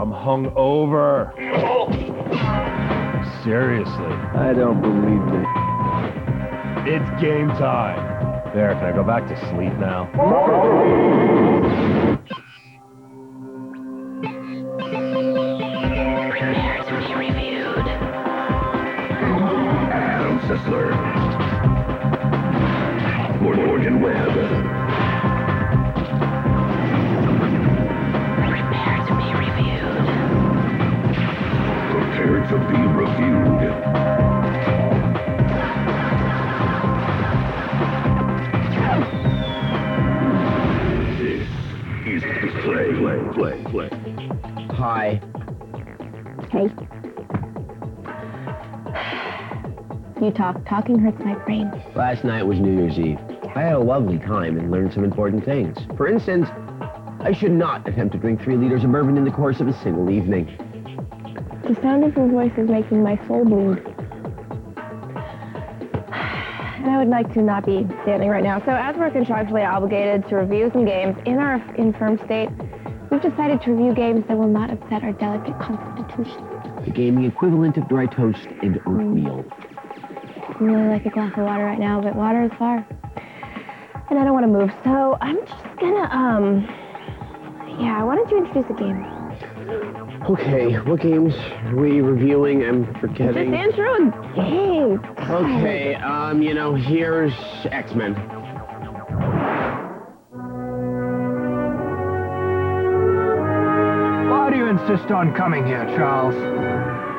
I'm hungover. Seriously. I don't believe it. It's game time. There, can I go back to sleep now? Prepare to be reviewed. Adam Sessler. Morgan Webb. Prepare to be reviewed. Prepare to be reviewed. This is Play. Hi. Hey. You talk. Talking hurts my brain. Last night was New Year's Eve. I had a lovely time and learned some important things. For instance, I should not attempt to drink 3 liters of bourbon in the course of a single evening. The sound of your voice is making my soul bleed. And I would like to not be standing right now. So as we're contractually obligated to review some games in our infirm state, we've decided to review games that will not upset our delicate constitution. The gaming equivalent of dry toast and oatmeal. I really like a glass of water right now, but water is far. And I don't want to move, so I'm just gonna, why don't you introduce a game? Okay, what games are we reviewing? I'm forgetting. Just intro a game. Okay, here's X-Men. Why do you insist on coming here, Charles?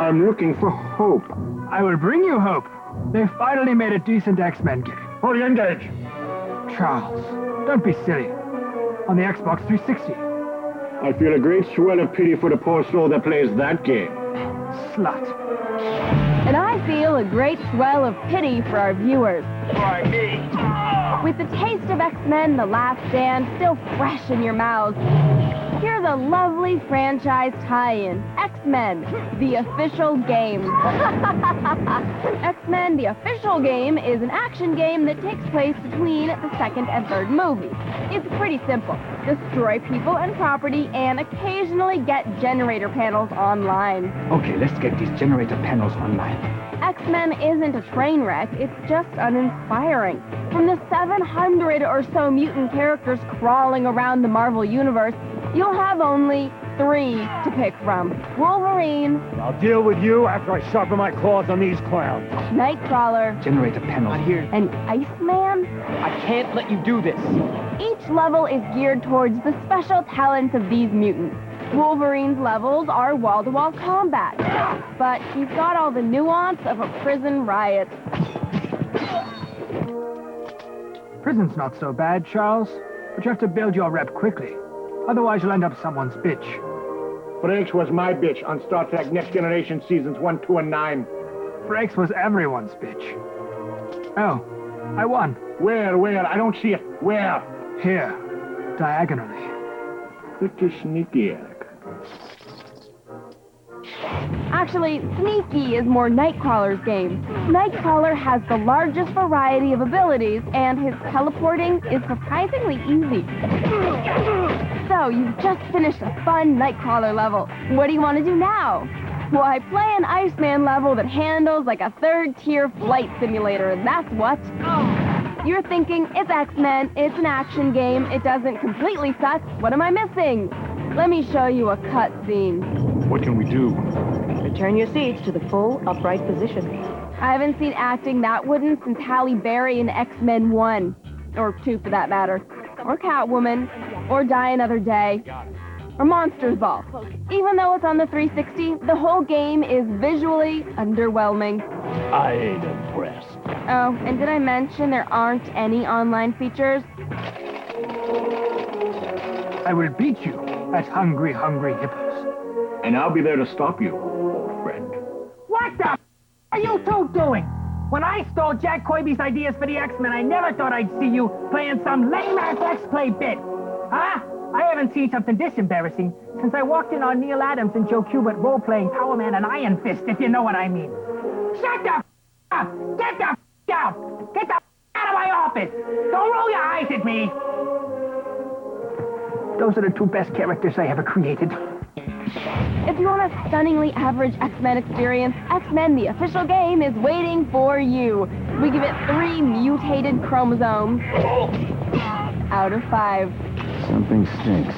I'm looking for hope. I will bring you hope. They finally made a decent X-Men game. Fully engaged. Charles, don't be silly. On the Xbox 360. I feel a great swell of pity for the poor soul that plays that game. Slut. And I feel a great swell of pity for our viewers. Why me? With the taste of X-Men The Last Stand still fresh in your mouths, here's a lovely franchise tie-in. X-Men, the official game. X-Men, the official game is an action game that takes place between the second and third movies. It's pretty simple. Destroy people and property and occasionally get generator panels online. Okay, let's get these generator panels online. X-Men isn't a train wreck, it's just uninspiring. From the 700 or so mutant characters crawling around the Marvel Universe, you'll have only 3 to pick from. Wolverine, I'll deal with you after I sharpen my claws on these clowns. Nightcrawler, Generator panels. Here. and Iceman. I can't let you do this. Each level is geared towards the special talents of these mutants. Wolverine's levels are wall-to-wall combat, but he's got all the nuance of a prison riot. Prison's not so bad, Charles, but you have to build your rep quickly. Otherwise, you'll end up someone's bitch. Frakes was my bitch on Star Trek Next Generation Seasons 1, 2, and 9. Frakes was everyone's bitch. Oh, I won. Where? I don't see it. Where? Here, diagonally. Pretty sneaky, Eric. Actually, Sneaky is more Nightcrawler's game. Nightcrawler has the largest variety of abilities, and his teleporting is surprisingly easy. So, you've just finished a fun Nightcrawler level. What do you want to do now? Why, play an Iceman level that handles like a third-tier flight simulator, that's what. You're thinking, it's X-Men, it's an action game, it doesn't completely suck, what am I missing? Let me show you a cutscene. What can we do? Return your seats to the full upright position. I haven't seen acting that wooden since Halle Berry in X-Men 1. Or 2 for that matter. Or Catwoman. Or Die Another Day. Or Monsters Ball. Even though it's on the 360, the whole game is visually underwhelming. I ain't impressed. Oh, and did I mention there aren't any online features? I will beat you at Hungry Hippos. And I'll be there to stop you, old friend. What the are you two doing? When I stole Jack Kirby's ideas for the X-Men, I never thought I'd see you playing some lame-ass X-Play bit. Huh? I haven't seen something this embarrassing since I walked in on Neil Adams and Joe Kubert role-playing Power Man and Iron Fist, if you know what I mean. Shut the up! Get the out! Get the out of my office! Don't roll your eyes at me! Those are the 2 best characters I ever created. If you want a stunningly average X-Men experience, X-Men the official game is waiting for you. We give it 3 mutated chromosomes out of 5. Something stinks.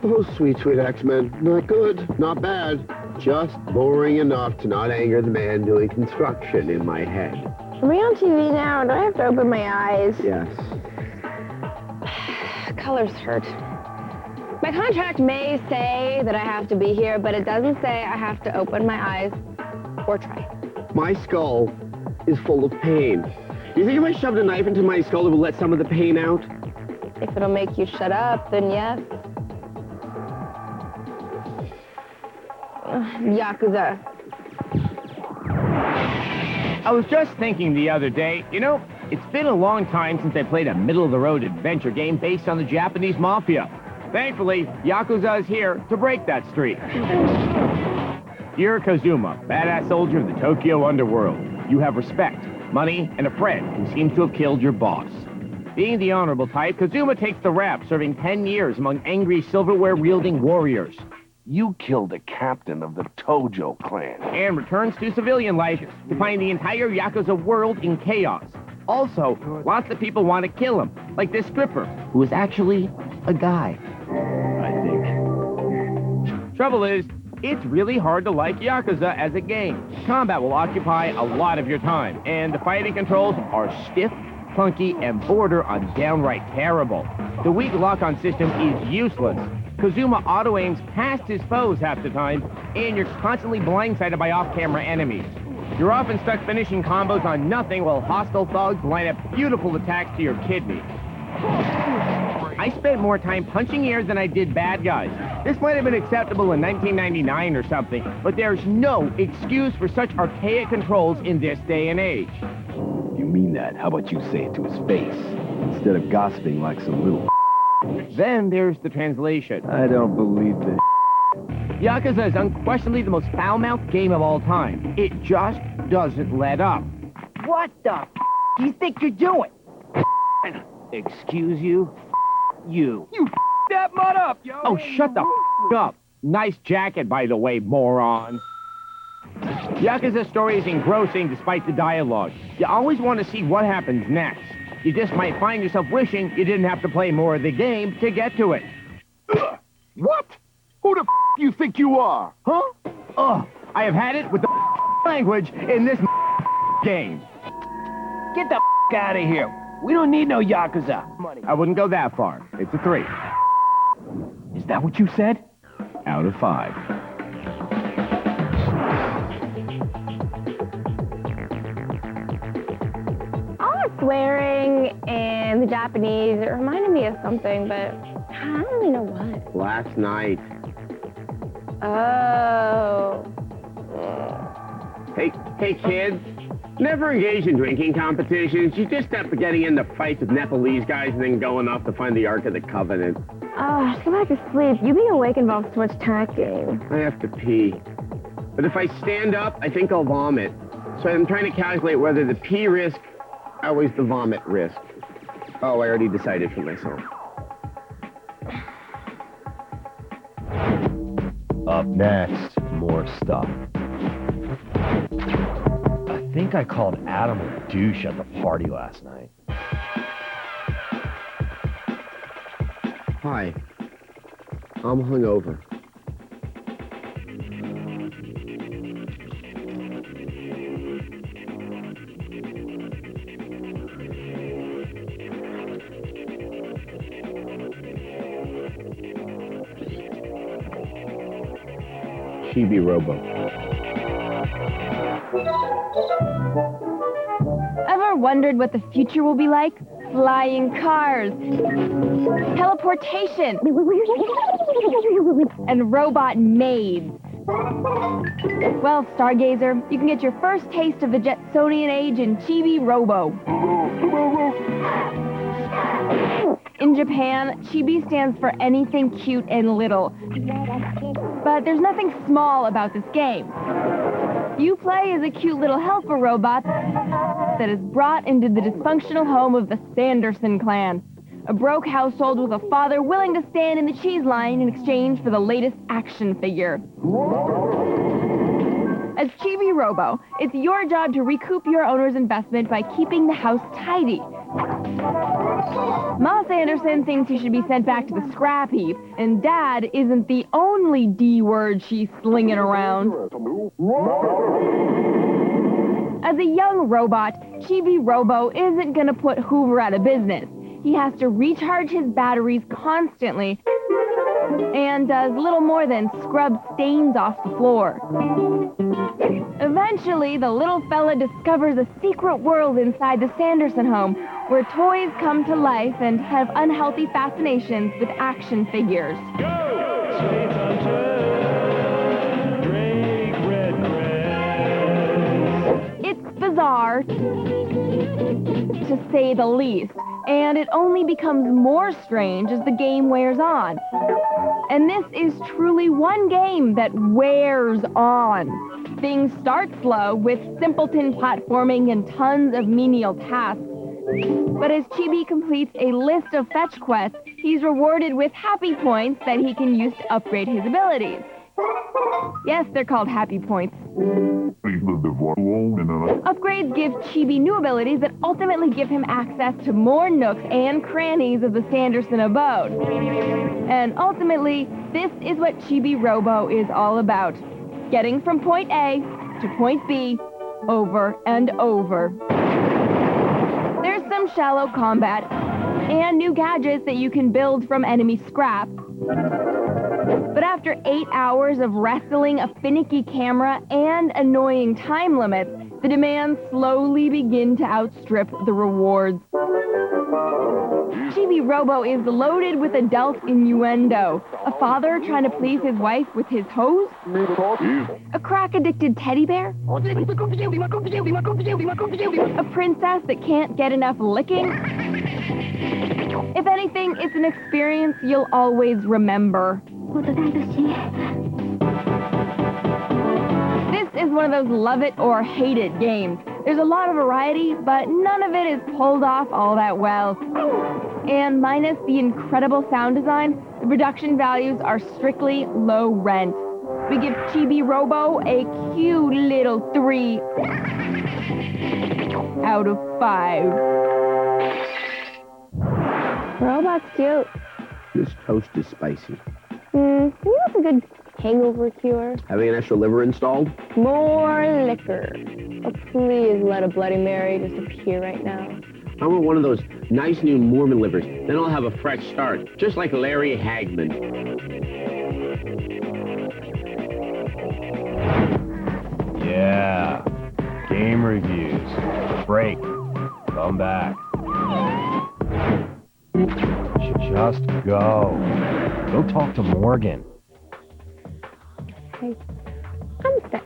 Oh, sweet, sweet X-Men. Not good, not bad. Just boring enough to not anger the man doing construction in my head. Are we on TV now? Do I have to open my eyes? Yes. Colors hurt. My contract may say that I have to be here, but it doesn't say I have to open my eyes or try. My skull is full of pain. Do you think if I shoved a knife into my skull, it would let some of the pain out? If it'll make you shut up, then yes. Yakuza. I was just thinking the other day, you know, it's been a long time since I played a middle-of-the-road adventure game based on the Japanese mafia. Thankfully, Yakuza is here to break that streak. You're Kazuma, badass soldier of the Tokyo underworld. You have respect, money, and a friend who seems to have killed your boss. Being the honorable type, Kazuma takes the rap, serving 10 years among angry silverware-wielding warriors. You killed the captain of the Tojo clan. And returns to civilian life to find the entire Yakuza world in chaos. Also, lots of people want to kill him, like this stripper, who is actually a guy. I think. Trouble is, it's really hard to like Yakuza as a game. Combat will occupy a lot of your time, and the fighting controls are stiff, clunky, and border on downright terrible. The weak lock-on system is useless. Kazuma auto-aims past his foes half the time, and you're constantly blindsided by off-camera enemies. You're often stuck finishing combos on nothing while hostile thugs line up beautiful attacks to your kidney. I spent more time punching air than I did bad guys. This might have been acceptable in 1999 or something, but there's no excuse for such archaic controls in this day and age. You mean that? How about you say it to his face, instead of gossiping like some little Then there's the translation. I don't believe this. Yakuza is unquestionably the most foul-mouthed game of all time. It just doesn't let up. What the do you think you're doing? Excuse you? You. You that mud up, yo! Oh, shut the up. Nice jacket, by the way, moron. Yakuza's story is engrossing despite the dialogue. You always want to see what happens next. You just might find yourself wishing you didn't have to play more of the game to get to it. What? Who the do you think you are? Huh? Ugh, I have had it with the language in this game. Get the out of here. We don't need no Yakuza. I wouldn't go that far. It's a 3. Is that what you said? Out of 5. All the swearing and the Japanese, it reminded me of something, but I don't really know what. Last night. Oh. Hey kids. Never engage in drinking competitions. You just end up getting into fights with Nepalese guys and then going off to find the Ark of the Covenant. Oh, just go back to sleep. You being awake involves too much tacking. I have to pee. But if I stand up, I think I'll vomit. So I'm trying to calculate whether the pee risk outweighs the vomit risk. Oh, I already decided for myself. Up next, more stuff. I think I called Adam a douche at the party last night. Hi. I'm hungover. Chibi Robo. Ever wondered what the future will be like? Flying cars, teleportation, and robot maids. Well, Stargazer, you can get your first taste of the Jetsonian age in Chibi Robo. In Japan, Chibi stands for anything cute and little. But there's nothing small about this game. You play as a cute little helper robot that is brought into the dysfunctional home of the Sanderson clan. A broke household with a father willing to stand in the cheese line in exchange for the latest action figure. As Chibi Robo, it's your job to recoup your owner's investment by keeping the house tidy. Ma Sanderson thinks he should be sent back to the scrap heap, and Dad isn't the only D word she's slinging around. As a young robot, Chibi Robo isn't gonna put Hoover out of business. He has to recharge his batteries constantly and does little more than scrub stains off the floor. Eventually, the little fella discovers a secret world inside the Sanderson home where toys come to life and have unhealthy fascinations with action figures. It's bizarre, to say the least, and it only becomes more strange as the game wears on. And this is truly one game that wears on. Things start slow with simpleton platforming and tons of menial tasks. But as Chibi completes a list of fetch quests, he's rewarded with happy points that he can use to upgrade his abilities. Yes, they're called happy points. Upgrades give Chibi new abilities that ultimately give him access to more nooks and crannies of the Sanderson abode. And ultimately, this is what Chibi Robo is all about. Getting from point A to point B over and over. There's some shallow combat and new gadgets that you can build from enemy scrap. But after 8 hours of wrestling a finicky camera and annoying time limits, the demands slowly begin to outstrip the rewards. Chibi Robo is loaded with adult innuendo. A father trying to please his wife with his hose? A crack-addicted teddy bear? A princess that can't get enough licking? If anything, it's an experience you'll always remember. This is one of those love it or hate it games. There's a lot of variety, but none of it is pulled off all that well. And minus the incredible sound design, the production values are strictly low rent. We give Chibi Robo a cute little 3 out of 5. Robot's cute. This toast is spicy. You know what's a good hangover cure? Having an extra liver installed? More liquor. Oh, please let a Bloody Mary just appear right now. I want one of those nice new Mormon livers. Then I'll have a fresh start, just like Larry Hagman. Yeah. Game reviews. Break. Come back. Just go. Go talk to Morgan. Hey, I'm sick.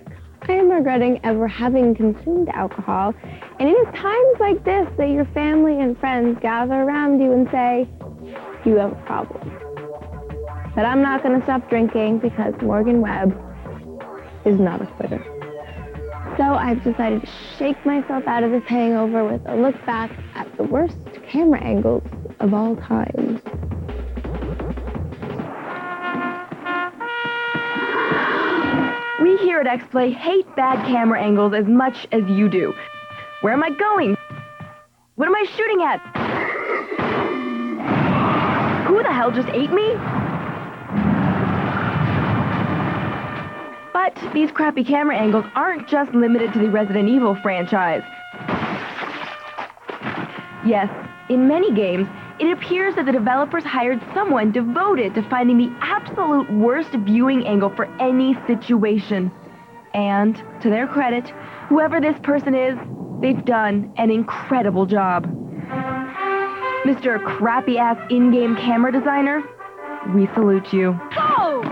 I am regretting ever having consumed alcohol, and it is times like this that your family and friends gather around you and say, you have a problem. But I'm not going to stop drinking because Morgan Webb is not a quitter. So I've decided to shake myself out of this hangover with a look back at the worst camera angles of all time. We here at X-Play hate bad camera angles as much as you do. Where am I going? What am I shooting at? Who the hell just ate me? But these crappy camera angles aren't just limited to the Resident Evil franchise. Yes, in many games, it appears that the developers hired someone devoted to finding the absolute worst viewing angle for any situation. And, to their credit, whoever this person is, they've done an incredible job. Mr. Crappy-ass in-game camera designer, we salute you. Go!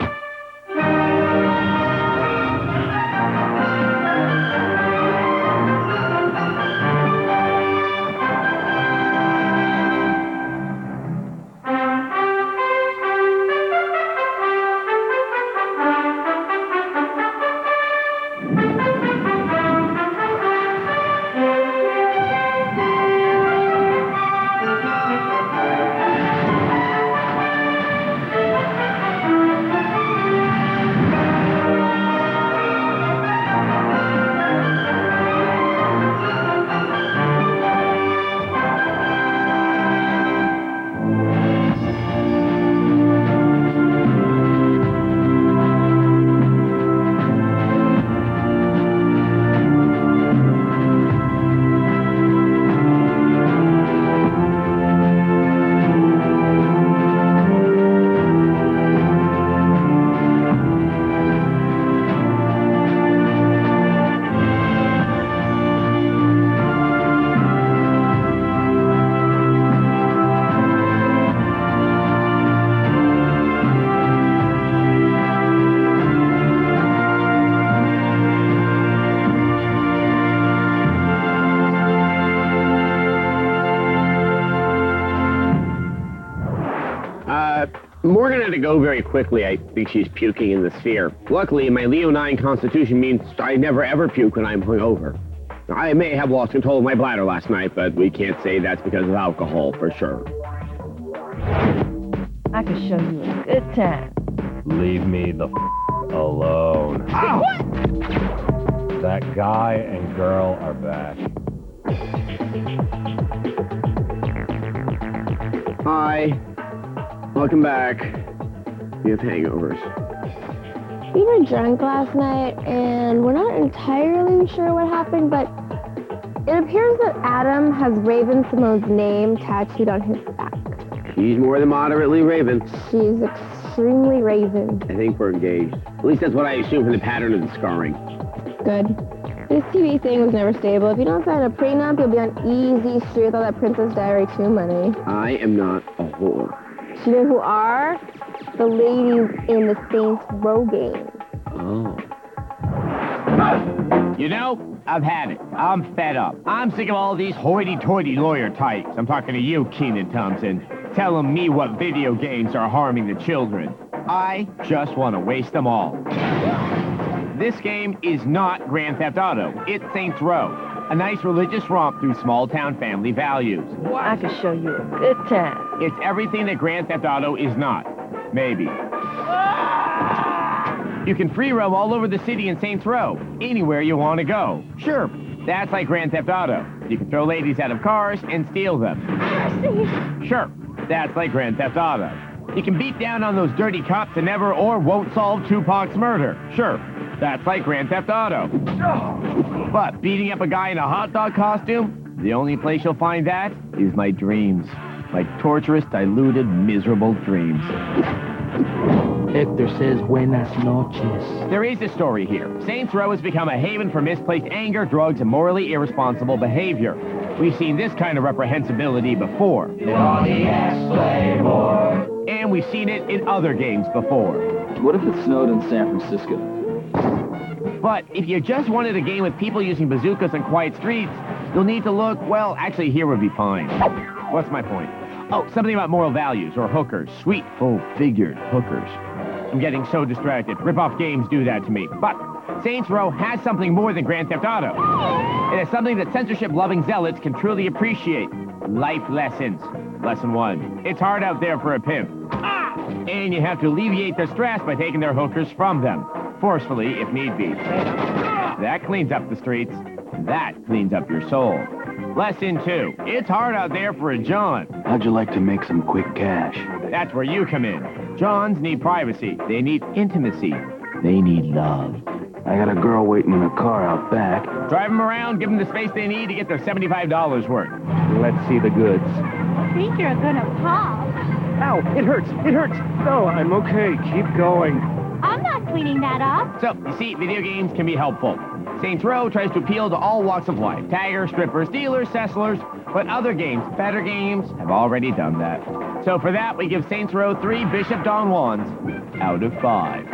Morgan had to go very quickly. I think she's puking in the sphere. Luckily, my Leo 9 constitution means I never ever puke when I'm hungover. I may have lost control of my bladder last night, but we can't say that's because of alcohol for sure. I could show you a good time. Leave me the alone. Ow! That guy and girl are back. Hi. Welcome back. We have hangovers. We were drunk last night, and we're not entirely sure what happened, but it appears that Adam has Raven Simone's name tattooed on his back. She's more than moderately Raven. She's extremely Raven. I think we're engaged. At least that's what I assume from the pattern of the scarring. Good. This TV thing was never stable. If you don't sign a prenup, you'll be on easy street with all that Princess Diary 2 money. I am not a whore. Do you know who are? The ladies in the Saints Row game. Oh. You know, I've had it. I'm fed up. I'm sick of all these hoity-toity lawyer types. I'm talking to you, Keenan Thompson, telling me what video games are harming the children. I just want to waste them all. This game is not Grand Theft Auto. It's Saints Row, a nice religious romp through small-town family values. I could show you a good time. It's everything that Grand Theft Auto is not. Maybe. You can free roam all over the city in Saints Row, anywhere you want to go. Sure, that's like Grand Theft Auto. You can throw ladies out of cars and steal them. Sure, that's like Grand Theft Auto. You can beat down on those dirty cops that never or won't solve Tupac's murder. Sure, that's like Grand Theft Auto. But beating up a guy in a hot dog costume, the only place you'll find that is my dreams. My torturous, diluted, miserable dreams. Hector says buenas noches. There is a story here. Saints Row has become a haven for misplaced anger, drugs, and morally irresponsible behavior. We've seen this kind of reprehensibility before. And we've seen it in other games before. What if it snowed in San Francisco? But if you just wanted a game with people using bazookas on quiet streets, you'll need to look, well, actually here would be fine. What's my point? Oh, something about moral values or hookers. Sweet, full-figured hookers. I'm getting so distracted. Rip-off games do that to me. But Saints Row has something more than Grand Theft Auto. It has something that censorship-loving zealots can truly appreciate. Life lessons. Lesson 1. It's hard out there for a pimp. And you have to alleviate their stress by taking their hookers from them. Forcefully, if need be. That cleans up the streets. That cleans up your soul. Lesson 2. It's hard out there for a John. How'd you like to make some quick cash? That's where you come in. Johns need privacy. They need intimacy. They need love. I got a girl waiting in a car out back. Drive them around, give them the space they need to get their $75 worth. Let's see the goods. I think you're gonna pop. Ow, it hurts, it hurts. No, I'm okay, keep going. I'm not cleaning that up. So, you see, video games can be helpful. Saints Row tries to appeal to all walks of life. Taggers, strippers, dealers, sesslers. But other games, better games, have already done that. So for that, we give Saints Row 3 Bishop Don Juans out of 5.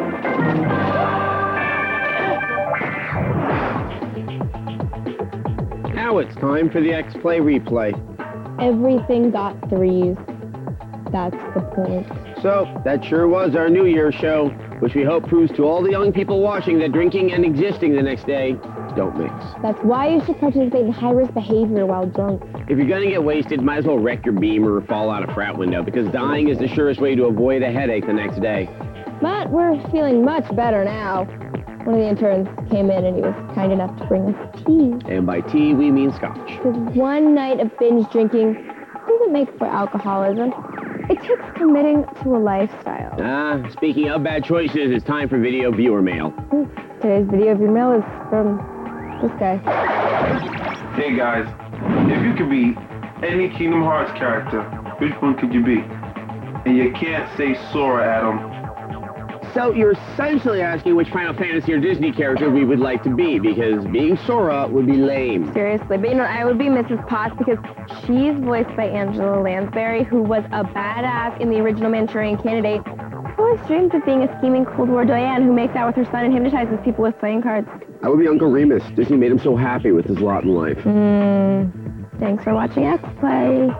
Now it's time for the X-Play replay. Everything got 3s. That's the point. So, that sure was our New Year's show, which we hope proves to all the young people watching that drinking and existing the next day don't mix. That's why you should participate in high-risk behavior while drunk. If you're gonna get wasted, might as well wreck your Beamer or fall out a frat window, because dying is the surest way to avoid a headache the next day. But we're feeling much better now. One of the interns came in and he was kind enough to bring us tea. And by tea, we mean scotch. Because one night of binge drinking doesn't make for alcoholism. It takes committing to a lifestyle. Speaking of bad choices, it's time for video viewer mail. Today's video viewer mail is from this guy. Hey guys, if you could be any Kingdom Hearts character, which one could you be? And you can't say Sora, Adam. So you're essentially asking which Final Fantasy or Disney character we would like to be, because being Sora would be lame. Seriously, but you know, I would be Mrs. Potts because she's voiced by Angela Lansbury, who was a badass in the original Manchurian Candidate. I've always dreamed of being a scheming Cold War Diane who makes out with her son and hypnotizes people with playing cards. I would be Uncle Remus. Disney made him so happy with his lot in life. Thanks for watching X-Play.